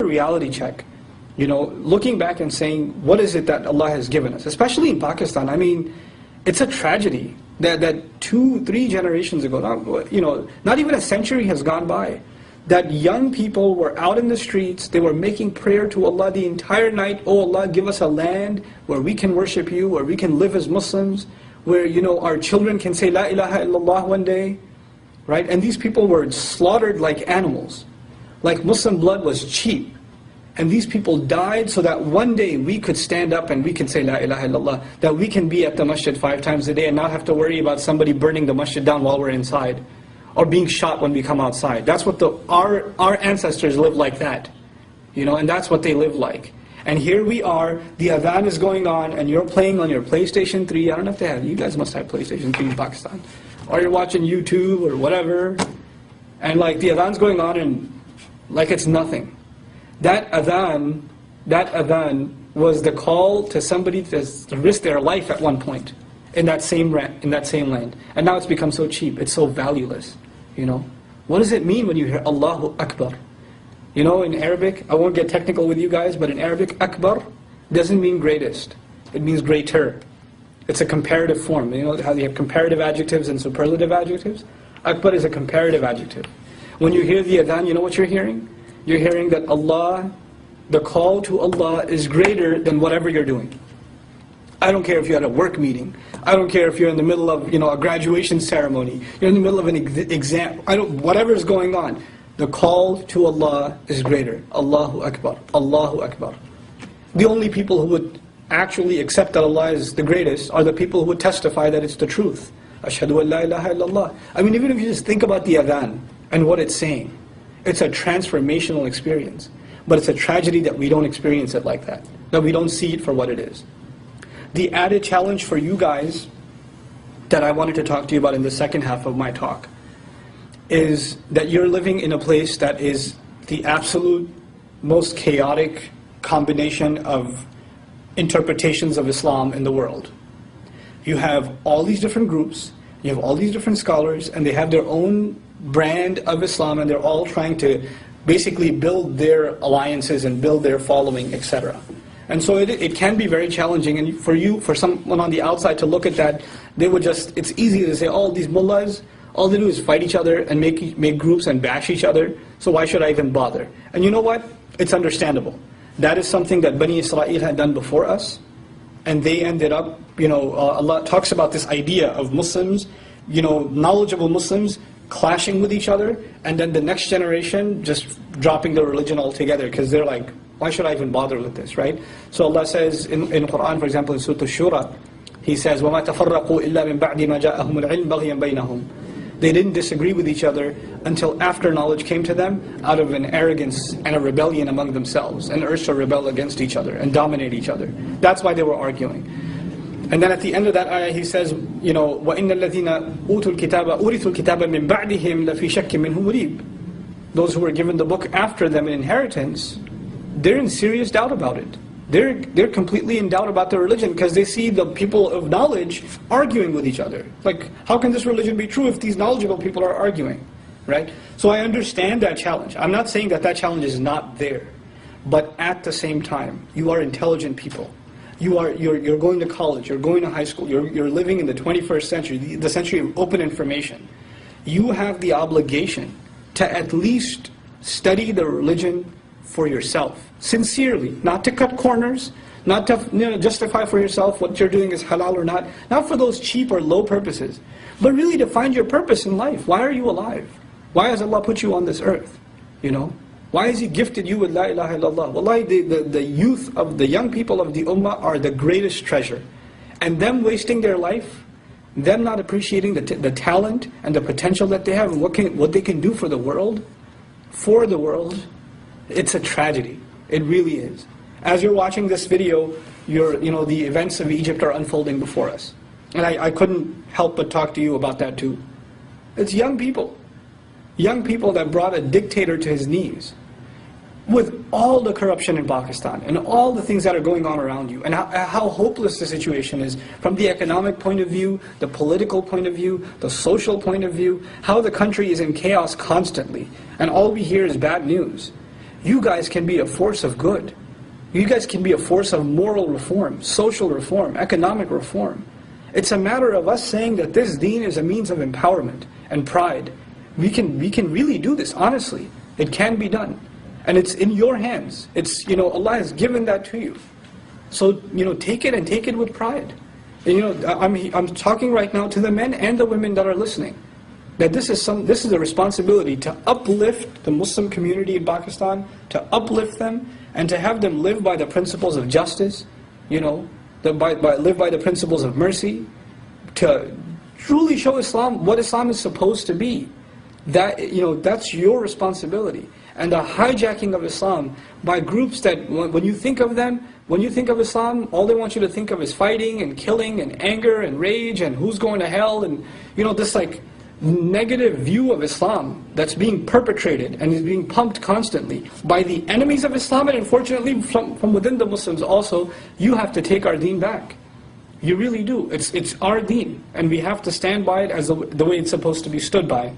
a reality check. You know, looking back and saying, what is it that Allah has given us? Especially in Pakistan. I mean, it's a tragedy that 2-3 generations ago, not even a century has gone by, that young people were out in the streets, they were making prayer to Allah the entire night. Oh Allah, give us a land where we can worship you, where we can live as Muslims, where, you know, our children can say La ilaha illallah one day, right? And these people were slaughtered like animals. Like Muslim blood was cheap. And these people died so that one day we could stand up and we can say La ilaha illallah, that we can be at the masjid 5 times a day and not have to worry about somebody burning the masjid down while we're inside, or being shot when we come outside. That's what our ancestors lived like that, you know, and that's what they lived like. And here we are, the adhan is going on, and you're playing on your PlayStation 3. I don't know if they have, you guys must have PlayStation 3 in Pakistan. Or you're watching YouTube or whatever, and like the adhan's going on and like it's nothing. That adhan was the call to somebody to risk their life at one point in that same land. And now it's become so cheap, it's so valueless, you know. What does it mean when you hear Allahu Akbar? You know, in Arabic, I won't get technical with you guys, but in Arabic, Akbar doesn't mean greatest. It means greater. It's a comparative form. You know how you have comparative adjectives and superlative adjectives? Akbar is a comparative adjective. When you hear the adhan, you know what you're hearing? You're hearing that Allah, the call to Allah is greater than whatever you're doing. I don't care if you're at a work meeting. I don't care if you're in the middle of, you know, a graduation ceremony. You're in the middle of an exam. Whatever is going on. The call to Allah is greater. Allahu Akbar. Allahu Akbar. The only people who would actually accept that Allah is the greatest are the people who would testify that it's the truth. Ashhadu an la ilaha illallah. I mean, even if you just think about the adhan and what it's saying, it's a transformational experience. But it's a tragedy that we don't experience it like that. That we don't see it for what it is. The added challenge for you guys that I wanted to talk to you about in the second half of my talk is that you're living in a place that is the absolute most chaotic combination of interpretations of Islam in the world. You have all these different groups, you have all these different scholars, and they have their own brand of Islam, and they're all trying to basically build their alliances and build their following, etc. And so it can be very challenging, and for someone on the outside to look at that, they would just, it's easy to say, oh, these mullahs, all they do is fight each other and make groups and bash each other, so why should I even bother? And you know what? It's understandable. That is something that Bani Israel had done before us, and they ended up, you know, Allah talks about this idea of Muslims, you know, knowledgeable Muslims clashing with each other, and then the next generation just dropping their religion altogether, because they're like, why should I even bother with this, right? So Allah says in Quran, for example, in Surah Ash-Shura, He says, وَمَا تَفَرَّقُوا إِلَّا مِن بَعْدِ مَا جَاءَهُمُ الْعِلْمُ بَغْيًا بَيْنَهُم. They didn't disagree with each other until after knowledge came to them, out of an arrogance and a rebellion among themselves, and urged to rebel against each other and dominate each other. That's why they were arguing. And then at the end of that ayah, he says, you know, وَإِنَّ الَّذِينَ أُوتُوا الْكِتَابَ أُورِثُوا الْكِتَابَ مِن بَعْدِهِمْ لَفِي شَكٍّ مِّنْهُ مُرِيبٍ. Those who were given the book after them in inheritance, they're in serious doubt about it. They're completely in doubt about their religion, because they see the people of knowledge arguing with each other. Like, how can this religion be true if these knowledgeable people are arguing, right? So I understand that challenge. I'm not saying that that challenge is not there, but at the same time, you are intelligent people. You're going to college, you're going to high school, you're living in the 21st century, the century of open information. You have the obligation to at least study the religion for yourself, sincerely, not to cut corners, not to justify for yourself what you're doing is halal or not for those cheap or low purposes, but really to find your purpose in life. Why are you alive? Why has Allah put you on this earth? You know, why has He gifted you with La ilaha illallah? Wallahi, the youth of the young people of the ummah are the greatest treasure, and them wasting their life, them not appreciating the talent and the potential that they have, and what they can do for the world, it's a tragedy. It really is. As you're watching this video, the events of Egypt are unfolding before us. And I couldn't help but talk to you about that too. It's young people. Young people that brought a dictator to his knees. With all the corruption in Pakistan and all the things that are going on around you, and how hopeless the situation is from the economic point of view, the political point of view, the social point of view, how the country is in chaos constantly, and all we hear is bad news. you guys can be a force of good. You guys can be a force of moral reform, social reform, economic reform. It's a matter of us saying that this deen is a means of empowerment and pride. We can really do this, honestly. It can be done. And it's in your hands. It's, Allah has given that to you. So, take it and take it with pride. And, I'm talking right now to the men and the women that are listening, that this is a responsibility to uplift the Muslim community in Pakistan, to uplift them, and to have them live by the principles of justice, live by the principles of mercy, to truly show Islam what Islam is supposed to be. That's your responsibility. And the hijacking of Islam by groups that, when you think of them, when you think of Islam, all they want you to think of is fighting and killing and anger and rage and who's going to hell, and this like negative view of Islam that's being perpetrated and is being pumped constantly by the enemies of Islam, and unfortunately from within the Muslims also. You have to take our deen back. You really do. It's our deen, and we have to stand by it as the way it's supposed to be stood by.